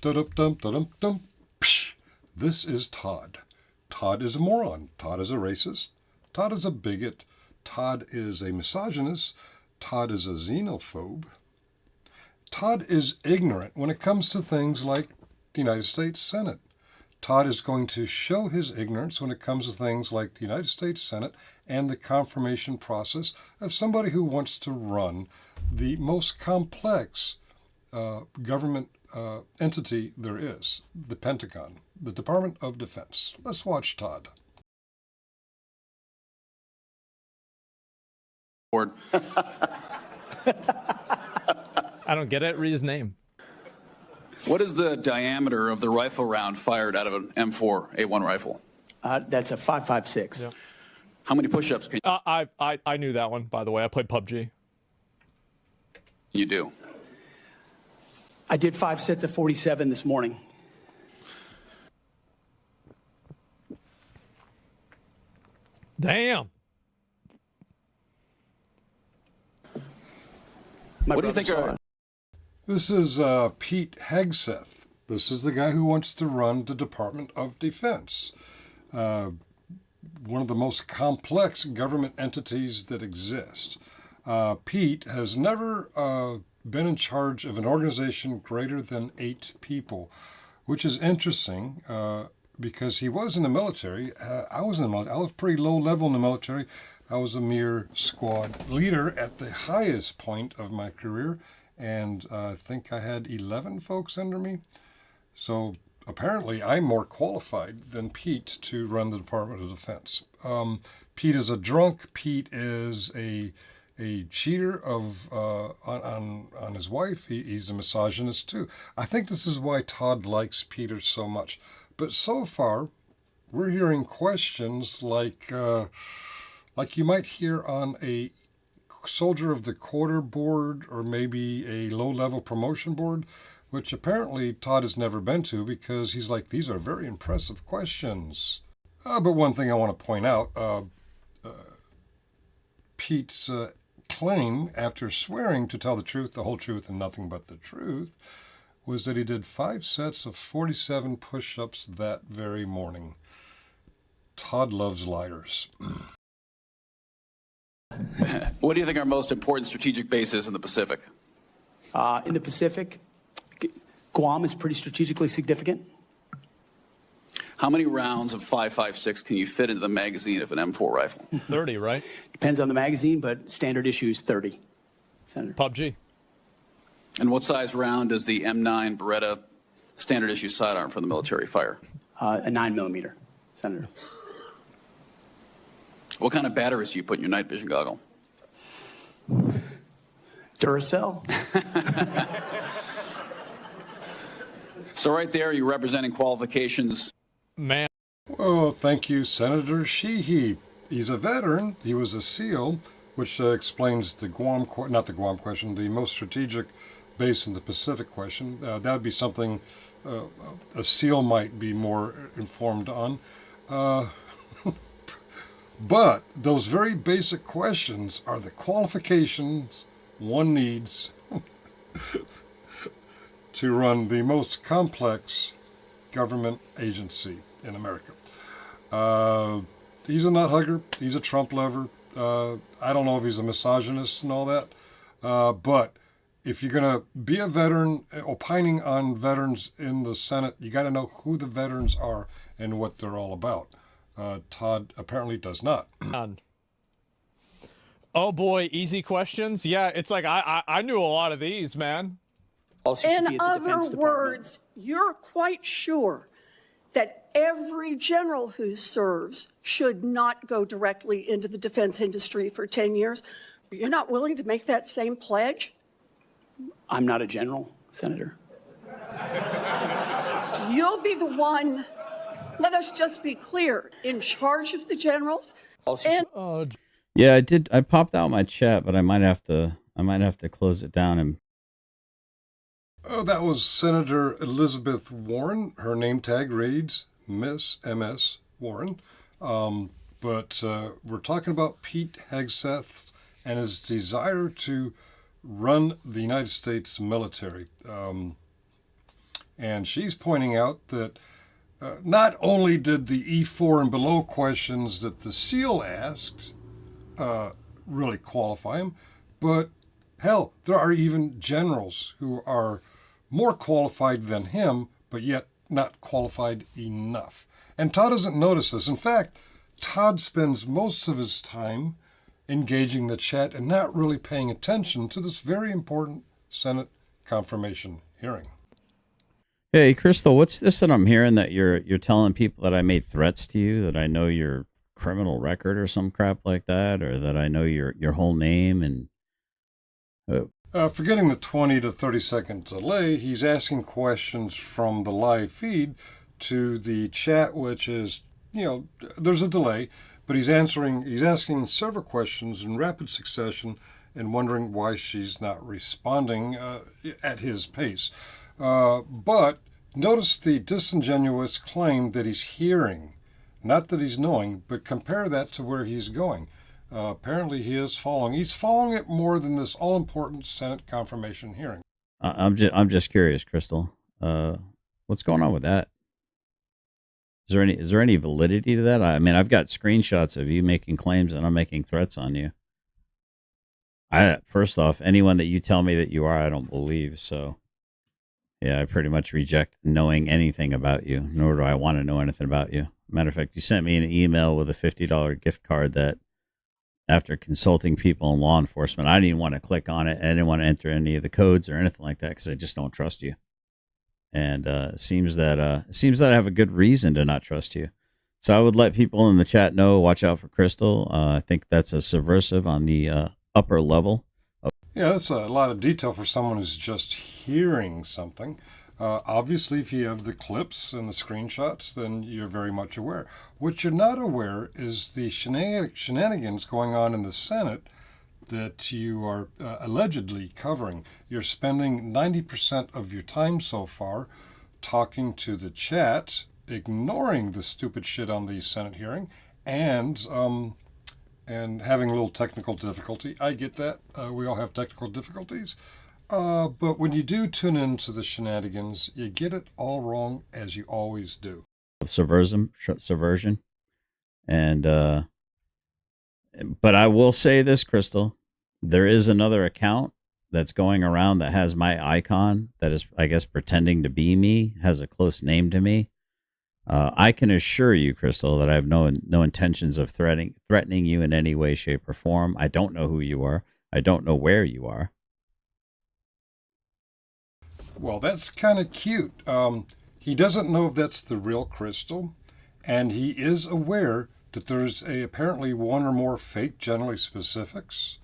Da-dum-dum-da-dum-dum. Psh. This is Todd. Todd is a moron. Todd is a racist. Todd is a bigot. Todd is a misogynist. Todd is a xenophobe. Todd is ignorant when it comes to things like the United States Senate. Todd is going to show his ignorance when it comes to things like the United States Senate and the confirmation process of somebody who wants to run the most complex government entity there is, the Pentagon, the Department of Defense. Let's watch Todd. Board. I don't get it. Read his name. What is the diameter of the rifle round fired out of an M4A1 rifle? That's a 5.56. Yeah. How many push-ups can I knew that one, by the way. I played PUBG. you do? I did 5 sets of 47 this morning. Damn. What do you think are... This is Pete Hegseth. This is the guy who wants to run the Department of Defense, one of the most complex government entities that exist. Pete has never been in charge of an organization greater than 8 people, which is interesting because he was in the military. I was in the military. I was pretty low level in the military. I was a mere squad leader at the highest point of my career, and I think I had 11 folks under me. So apparently I'm more qualified than Pete to run the Department of Defense. Pete is a drunk. Pete is a cheater on his wife. He's a misogynist too. I think this is why Todd likes Peter so much. But so far, we're hearing questions like you might hear on a soldier of the quarter board or maybe a low-level promotion board, which apparently Todd has never been to because he's like, these are very impressive questions. But one thing I want to point out, Pete's claim, after swearing to tell the truth, the whole truth, and nothing but the truth, was that he did 5 sets of 47 push-ups that very morning. Todd loves liars. What do you think our most important strategic base is in the Pacific? In the Pacific, Guam is pretty strategically significant. How many rounds of 5.56 can you fit into the magazine of an M4 rifle? 30, right? Depends on the magazine, but standard issue is 30. Senator. PUBG. And what size round does the M9 Beretta standard issue sidearm for the military fire? A 9mm, Senator. What kind of batteries do you put in your night vision goggle? Duracell. So right there, you're representing qualifications. Man. Oh, thank you, Senator Sheehy. He's a veteran. He was a SEAL, which explains the Guam, not the Guam question, the most strategic base in the Pacific question. That would be something a SEAL might be more informed on. But those very basic questions are the qualifications one needs to run the most complex government agency in America. He's a nut hugger. He's a Trump lover. I don't know if he's a misogynist and all that. But if you're going to be a veteran, opining on veterans in the Senate, you got to know who the veterans are and what they're all about. Todd apparently does not. Oh boy, easy questions. Yeah, it's like I knew a lot of these, man. In other words, you're quite sure that every general who serves should not go directly into the defense industry for 10 years. You're not willing to make that same pledge? I'm not a general, Senator. You'll be the one, let us just be clear, in charge of the generals. And yeah, I did. I popped out my chat, but I might have to close it down and. Oh, that was Senator Elizabeth Warren. Her name tag reads Miss MS Warren. But we're talking about Pete Hegseth and his desire to run the United States military. And she's pointing out that not only did the E4 and below questions that the SEAL asked really qualify him, but hell, there are even generals who are more qualified than him, but yet not qualified enough. And Todd doesn't notice this. In fact, Todd spends most of his time engaging the chat and not really paying attention to this very important Senate confirmation hearing. Hey, Crystal, what's this that I'm hearing that you're telling people that I made threats to you, that I know your criminal record or some crap like that, or that I know your whole name and forgetting the 20 to 30 second delay, he's asking questions from the live feed to the chat, which is, there's a delay, but he's asking several questions in rapid succession and wondering why she's not responding at his pace. But notice the disingenuous claim that he's hearing, not that he's knowing, but compare that to where he's going. Apparently he is following. He's following it more than this all-important Senate confirmation hearing. I'm just curious, Crystal. What's going on with that? Is there any validity to that? I mean, I've got screenshots of you making claims and I'm making threats on you. First off, anyone that you tell me that you are, I don't believe. So, yeah, I pretty much reject knowing anything about you, nor do I want to know anything about you. Matter of fact, you sent me an email with a $50 gift card that, after consulting people in law enforcement, I didn't even want to click on it. I didn't want to enter any of the codes or anything like that because I just don't trust you. And it seems that I have a good reason to not trust you. So I would let people in the chat know, watch out for Crystal. I think that's a subversive on the upper level. Yeah, that's a lot of detail for someone who's just hearing something. Obviously, if you have the clips and the screenshots, then you're very much aware. What you're not aware is the shenanigans going on in the Senate that you are allegedly covering. You're spending 90% of your time so far talking to the chat, ignoring the stupid shit on the Senate hearing, and having a little technical difficulty. I get that. We all have technical difficulties. But when you do tune into the shenanigans, you get it all wrong, as you always do. Subversion. And, but I will say this, Crystal, there is another account that's going around that has my icon that is, I guess, pretending to be me, has a close name to me. I can assure you, Crystal, that I have no intentions of threatening you in any way, shape, or form. I don't know who you are. I don't know where you are. Well, that's kind of cute. He doesn't know if that's the real Crystal, and he is aware that there's apparently one or more fake generally specifics.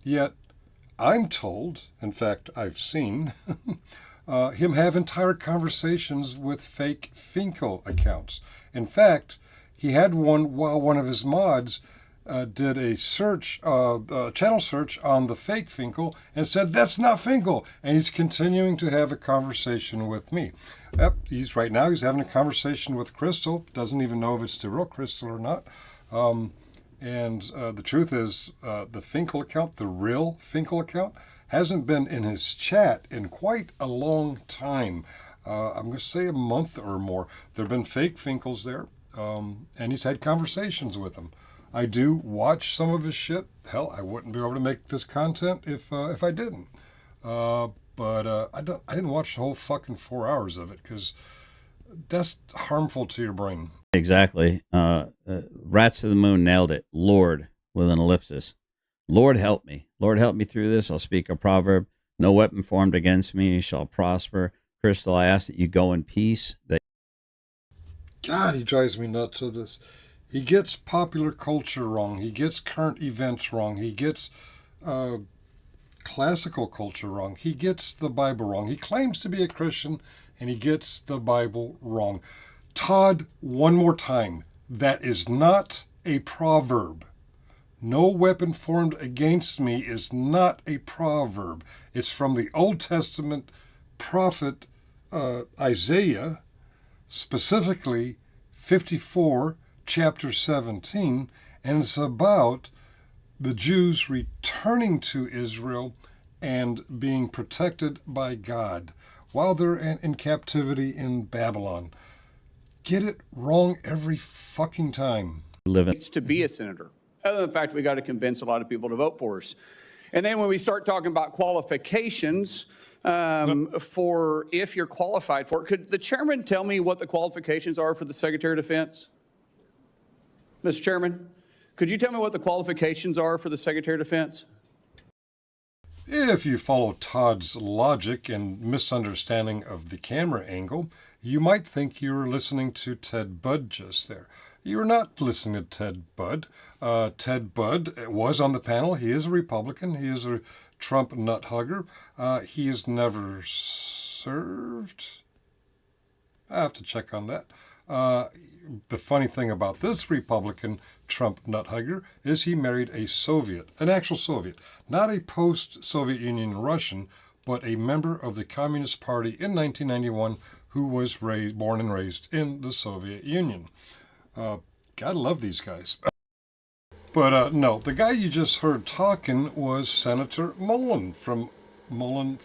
Yet, I'm told, in fact, I've seen, him have entire conversations with fake Finkel accounts. In fact, he had one while one of his mods did a search, channel search on the fake Finkel and said, that's not Finkel. And he's continuing to have a conversation with me. He's having a conversation with Crystal. Doesn't even know if it's the real Crystal or not. And the truth is, the Finkel account, the real Finkel account, hasn't been in his chat in quite a long time. I'm going to say a month or more. There have been fake Finkels there, and he's had conversations with them. I do watch some of his shit. Hell, I wouldn't be able to make this content if I didn't. But I didn't watch the whole fucking 4 hours of it because that's harmful to your brain. Exactly. Rats to the Moon nailed it. Lord, with an ellipsis. Lord help me. Lord help me through this. I'll speak a proverb. No weapon formed against me shall prosper. Crystal, I ask that you go in peace. God, he drives me nuts with this. He gets popular culture wrong. He gets current events wrong. He gets classical culture wrong. He gets the Bible wrong. He claims to be a Christian, and he gets the Bible wrong. Todd, one more time. That is not a proverb. No weapon formed against me is not a proverb. It's from the Old Testament prophet Isaiah, specifically 54, chapter 17, and it's about the Jews returning to Israel and being protected by God. while they're in captivity in Babylon. Get it wrong every fucking time. It's to be a senator. Other than the fact we got to convince a lot of people to vote for us. And then when we start talking about qualifications for if you're qualified for it, could the chairman tell me what the qualifications are for the Secretary of Defense? Mr. Chairman, could you tell me what the qualifications are for the Secretary of Defense? If you follow Todd's logic and misunderstanding of the camera angle, you might think you were listening to Ted Budd just there. You are not listening to Ted Budd. Ted Budd was on the panel. He is a Republican. He is a Trump nut hugger. He has never served. I have to check on that. The funny thing about this Republican Trump nut hugger is he married a Soviet, an actual Soviet, not a post-Soviet Union Russian, but a member of the Communist Party in 1991 who was born and raised in the Soviet Union. Gotta love these guys. But no, the guy you just heard talking was Senator Mullen from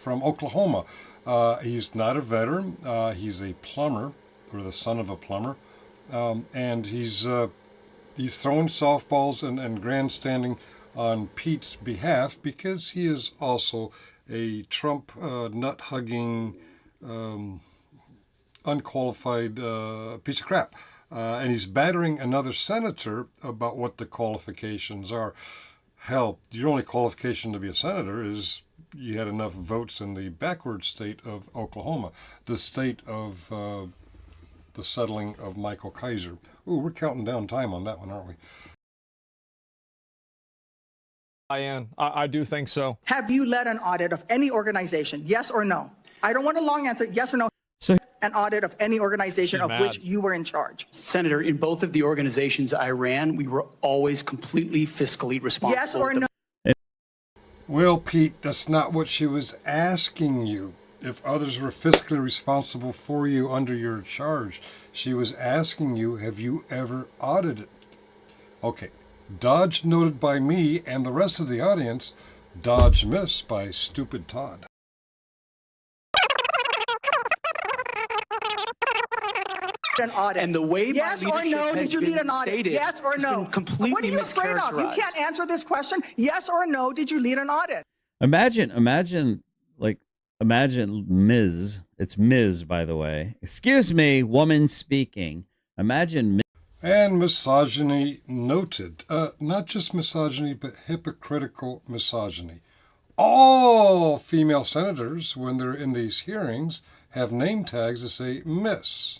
Oklahoma. He's not a veteran. He's a plumber, or the son of a plumber, and he's throwing softballs and grandstanding on Pete's behalf because he is also a Trump nut-hugging, unqualified piece of crap. And he's battering another senator about what the qualifications are. Hell, your only qualification to be a senator is you had enough votes in the backward state of Oklahoma, the state of the settling of Michael Kaiser. Ooh, we're counting down time on that one, aren't we? I do think so. Have you led an audit of any organization? Yes or no? I don't want a long answer. Yes or no? So an audit of any organization She's of mad. which you were in charge? Senator, in both of the organizations I ran, we were always completely fiscally responsible. Yes or no? Well, Pete, that's not what she was asking you. If others were fiscally responsible for you under your charge, she was asking you, have you ever audited? Okay, dodge noted by me and the rest of the audience, dodge miss by stupid Todd. An audit. And the way my yes or leadership no? has Did you lead been an audit? stated Yes or has no? been completely What are you afraid of? You mischaracterized. can't answer this question. Yes or no? Did you lead an audit? imagine Ms. It's Ms. by the way. Excuse me, woman speaking. Imagine Ms. And misogyny noted. Not just misogyny, but hypocritical misogyny. All female senators, when they're in these hearings, have name tags that say Miss.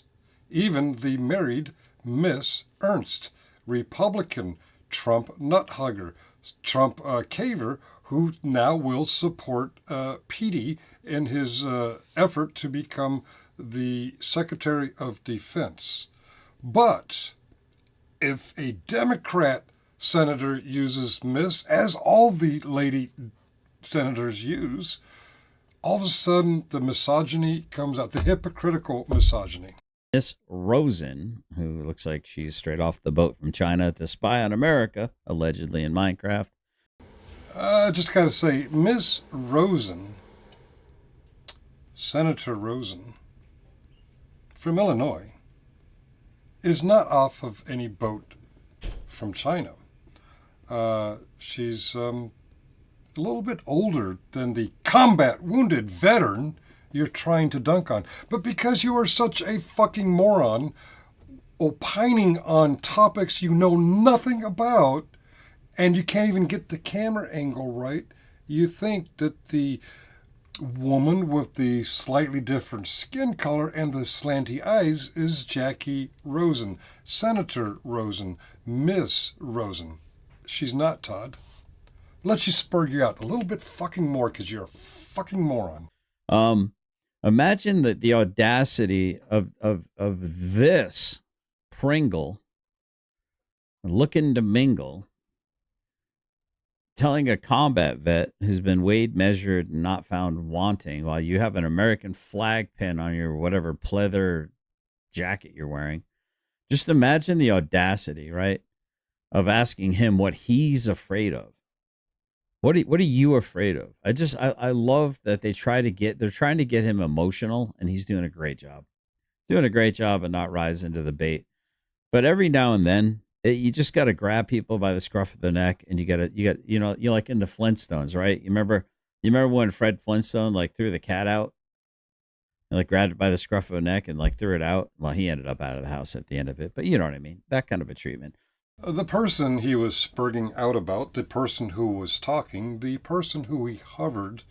Even the married Miss Ernst, Republican Trump nut hugger, Trump caver, who now will support Petey in his effort to become the Secretary of Defense. But if a Democrat senator uses Miss, as all the lady senators use, all of a sudden the misogyny comes out, the hypocritical misogyny. Miss Rosen, who looks like she's straight off the boat from China to spy on America, allegedly in Minecraft. Just gotta say, Miss Rosen, Senator Rosen, from Illinois, is not off of any boat from China. She's a little bit older than the combat wounded veteran you're trying to dunk on. But because you are such a fucking moron, opining on topics you know nothing about, and you can't even get the camera angle right, you think that the woman with the slightly different skin color and the slanty eyes is Jackie Rosen, Senator Rosen, Miss Rosen. She's not, Todd. Let you spur you out a little bit fucking more because you're a fucking moron. Imagine the audacity of this Pringle looking to mingle, telling a combat vet who's been weighed, measured, and not found wanting while you have an American flag pin on your whatever pleather jacket you're wearing. Just imagine the audacity, right, of asking him what he's afraid of. What are you afraid of? I love that they're trying to get him emotional, and he's doing a great job. Doing a great job of not rising to the bait. But every now and then, you just got to grab people by the scruff of the neck, and you're like in the Flintstones, right? You remember when Fred Flintstone like threw the cat out, and like grabbed it by the scruff of the neck and like threw it out. Well, he ended up out of the house at the end of it, but you know what I mean. That kind of a treatment. The person he was spurting out about, the person who was talking, the person who he hovered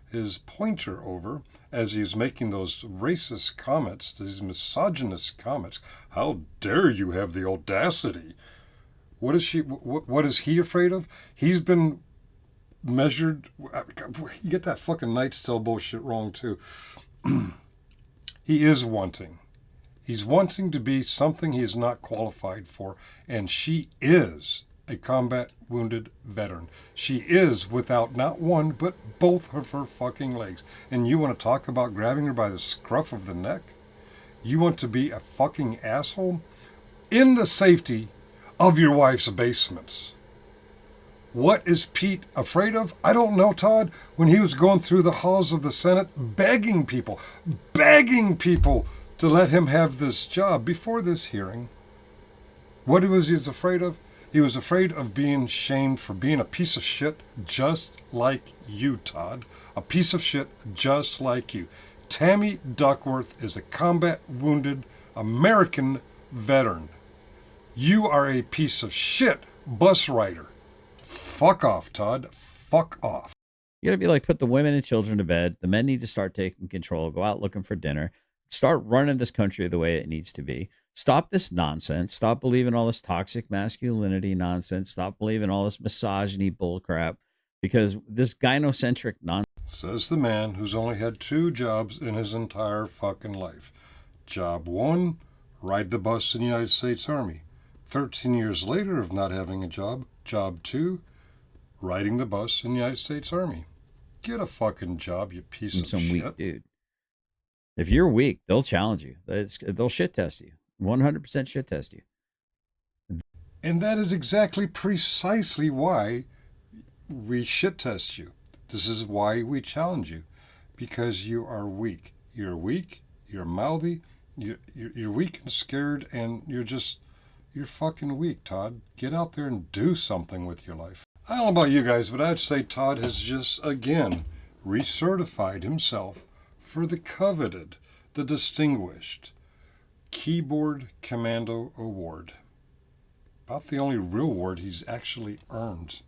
his pointer over as he was making those racist comments, these misogynist comments. How dare you have the audacity? What is he afraid of? He's been measured. You get that fucking Knight's Tale bullshit wrong too. He is wanting. He's wanting to be something he is not qualified for, and she is a combat wounded veteran. She is without not one, but both of her fucking legs. And you want to talk about grabbing her by the scruff of the neck? You want to be a fucking asshole? In the safety of your wife's basements. What is Pete afraid of? I don't know, Todd. When he was going through the halls of the Senate, begging people to let him have this job before this hearing. What was he afraid of? He was afraid of being shamed for being a piece of shit just like you, Todd. A piece of shit just like you. Tammy Duckworth is a combat wounded American veteran. You are a piece of shit bus rider. Fuck off, Todd. Fuck off. You got to be like, put the women and children to bed. The men need to start taking control, go out looking for dinner, start running this country the way it needs to be. Stop this nonsense. Stop believing all this toxic masculinity nonsense. Stop believing all this misogyny bullcrap, because this gynocentric nonsense. Says the man who's only had 2 jobs in his entire fucking life. Job 1, ride the bus in the United States Army. 13 years later of not having a job, job 2, riding the bus in the United States Army. Get a fucking job, you piece of shit. Weak dude. If you're weak, they'll challenge you. They'll shit test you. 100% shit test you. And that is exactly precisely why we shit test you. This is why we challenge you. Because you are weak. You're weak, you're mouthy, you're weak and scared, and you're fucking weak, Todd. Get out there and do something with your life. I don't know about you guys, but I'd say Todd has just, again, recertified himself for the coveted, the distinguished Keyboard Commando Award. About the only real award he's actually earned.